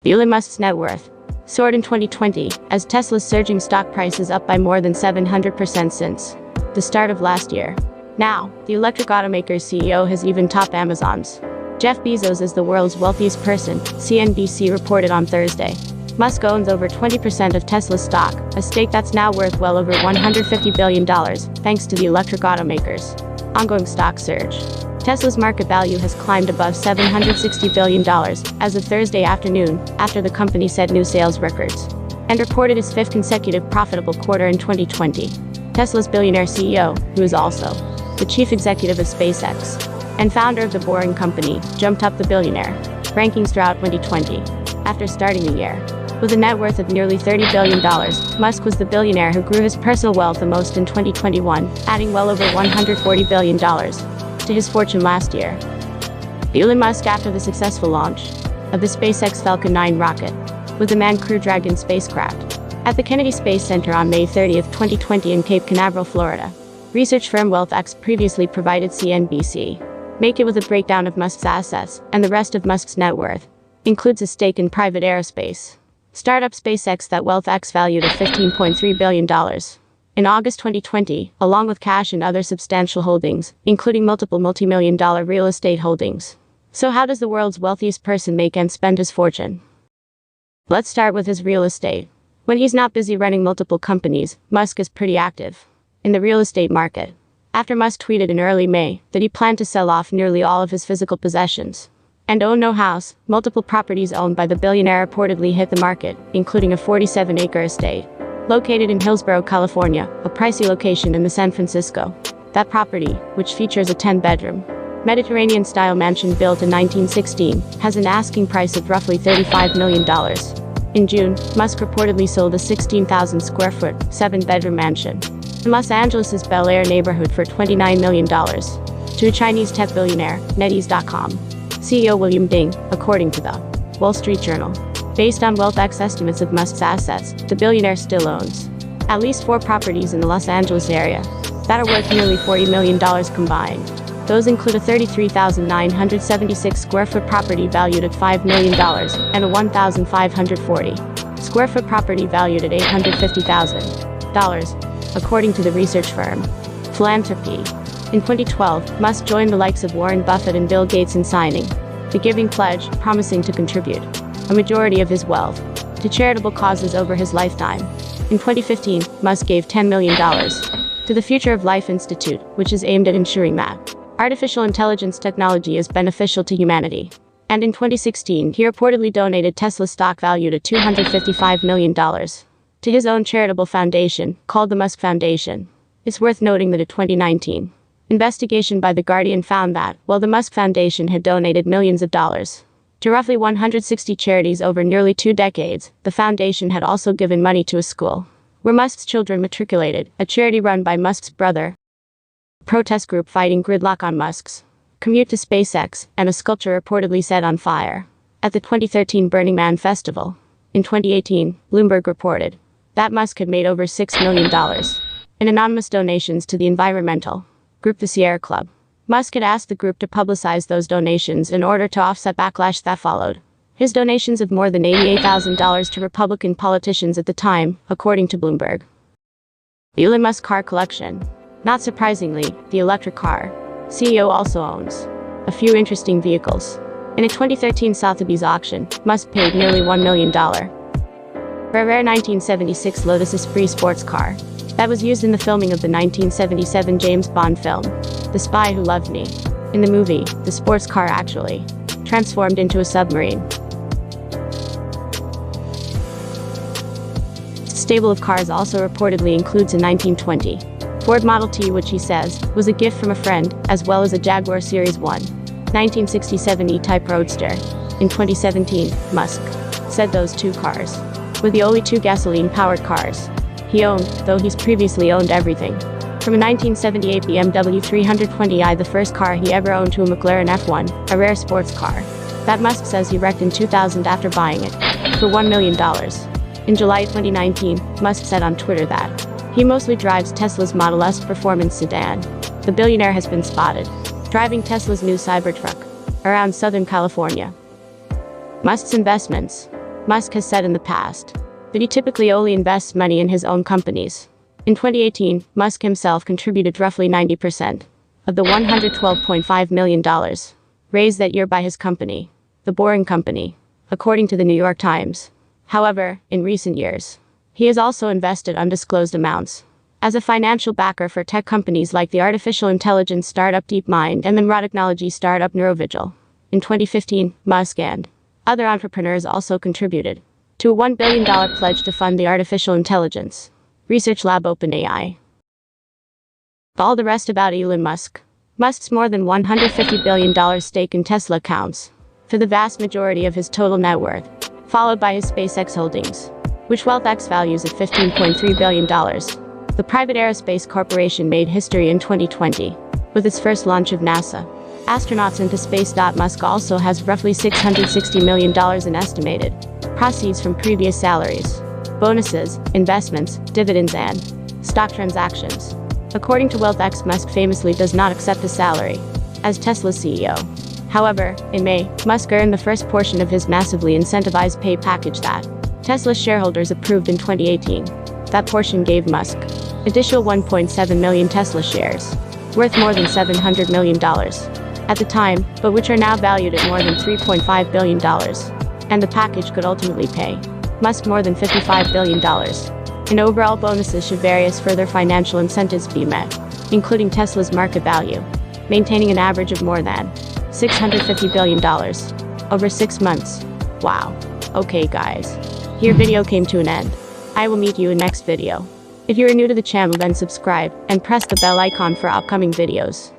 Elon Musk's net worth soared in 2020 as Tesla's surging stock price is up by more than 700% since the start of last year. Now, the electric automaker's CEO has even topped Amazon's. Jeff Bezos is the world's wealthiest person, CNBC reported on Thursday. Musk owns over 20% of Tesla's stock, a stake that's now worth well over $150 billion, thanks to the electric automaker's ongoing stock surge. Tesla's market value has climbed above $760 billion as of Thursday afternoon, after the company set new sales records and reported its fifth consecutive profitable quarter in 2020. Tesla's billionaire CEO, who is also the chief executive of SpaceX and founder of the Boring Company, jumped up the billionaire rankings throughout 2020. After starting the year with a net worth of nearly $30 billion, Musk was the billionaire who grew his personal wealth the most in 2021, adding well over $140 billion to his fortune last year. Elon Musk, after the successful launch of the SpaceX Falcon 9 rocket with the manned Crew Dragon spacecraft at the Kennedy Space Center on May 30, 2020 in Cape Canaveral, Florida, research firm WealthX previously provided CNBC. Make it with a breakdown of Musk's assets, and the rest of Musk's net worth includes a stake in private aerospace startup SpaceX that WealthX valued at $15.3 billion. In August 2020, along with cash and other substantial holdings, including multiple multi-million-dollar real estate holdings. So how does the world's wealthiest person make and spend his fortune? Let's start with his real estate. When he's not busy running multiple companies, Musk is pretty active in the real estate market. After Musk tweeted in early May that he planned to sell off nearly all of his physical possessions and own no house, multiple properties owned by the billionaire reportedly hit the market, including a 47-acre estate located in Hillsborough, California, a pricey location in the San Francisco. That property, which features a 10-bedroom, Mediterranean-style mansion built in 1916, has an asking price of roughly $35 million. In June, Musk reportedly sold a 16,000-square-foot, 7-bedroom mansion in Los Angeles' Bel Air neighborhood for $29 million to a Chinese tech billionaire, NetEase.com CEO William Ding, according to the Wall Street Journal. Based on WealthX estimates of Musk's assets, the billionaire still owns at least 4 properties in the Los Angeles area that are worth nearly $40 million combined. Those include a 33,976-square-foot property valued at $5 million and a 1,540-square-foot property valued at $850,000, according to the research firm Philanthropy. In 2012, Musk joined the likes of Warren Buffett and Bill Gates in signing the Giving Pledge, promising to contribute a majority of his wealth to charitable causes over his lifetime. In 2015, Musk gave $10 million to the Future of Life Institute, which is aimed at ensuring that artificial intelligence technology is beneficial to humanity. And in 2016, he reportedly donated Tesla stock valued at $255 million to his own charitable foundation, called the Musk Foundation. It's worth noting that a 2019 investigation by The Guardian found that, while the Musk Foundation had donated millions of dollars to roughly 160 charities over nearly 2 decades, the foundation had also given money to a school where Musk's children matriculated, a charity run by Musk's brother, a protest group fighting gridlock on Musk's commute to SpaceX, and a sculpture reportedly set on fire at the 2013 Burning Man festival. In 2018, Bloomberg reported that Musk had made over $6 million in anonymous donations to the environmental group the Sierra Club. Musk had asked the group to publicize those donations in order to offset backlash that followed his donations of more than $88,000 to Republican politicians at the time, according to Bloomberg. Elon Musk car collection. Not surprisingly, the electric car CEO also owns a few interesting vehicles. In a 2013 Sotheby's auction, Musk paid nearly $1 million for a rare 1976 Lotus Esprit sports car that was used in the filming of the 1977 James Bond film, The Spy Who Loved Me. In the movie, the sports car actually transformed into a submarine. The stable of cars also reportedly includes a 1920 Ford Model T, which he says was a gift from a friend, as well as a Jaguar Series 1 1967 E-Type Roadster. In 2017, Musk said those 2 cars were the only 2 gasoline-powered cars he owned, though he's previously owned everything from a 1978 BMW 320i, the first car he ever owned, to a McLaren F1, a rare sports car that Musk says he wrecked in 2000 after buying it for $1 million. In July 2019, Musk said on Twitter that he mostly drives Tesla's Model S performance sedan. The billionaire has been spotted driving Tesla's new Cybertruck around Southern California. Musk's investments. Musk has said in the past. But he typically only invests money in his own companies. In 2018, Musk himself contributed roughly 90% of the $112.5 million raised that year by his company, The Boring Company, according to the New York Times. However, in recent years, he has also invested undisclosed amounts as a financial backer for tech companies like the artificial intelligence startup DeepMind and the neurotechnology startup Neurovigil. In 2015, Musk and other entrepreneurs also contributed to a $1 billion pledge to fund the artificial intelligence research lab OpenAI. All the rest about Elon Musk. Musk's more than $150 billion stake in Tesla counts for the vast majority of his total net worth, followed by his SpaceX holdings, which WealthX values at $15.3 billion. The private aerospace corporation made history in 2020 with its first launch of NASA astronauts into space. Musk also has roughly $660 million in estimated proceeds from previous salaries, bonuses, investments, dividends, and stock transactions. According to WealthX, Musk famously does not accept a salary as Tesla's CEO. However, in May, Musk earned the first portion of his massively incentivized pay package that Tesla shareholders approved in 2018. That portion gave Musk additional 1.7 million Tesla shares, worth more than $700 million at the time, but which are now valued at more than $3.5 billion. And the package could ultimately pay Musk more than $55 billion. In overall bonuses should various further financial incentives be met, including Tesla's market value, maintaining an average of more than $650 billion over 6 months. Wow. Okay guys, here video came to an end. I will meet you in next video. If you are new to the channel, then subscribe and press the bell icon for upcoming videos.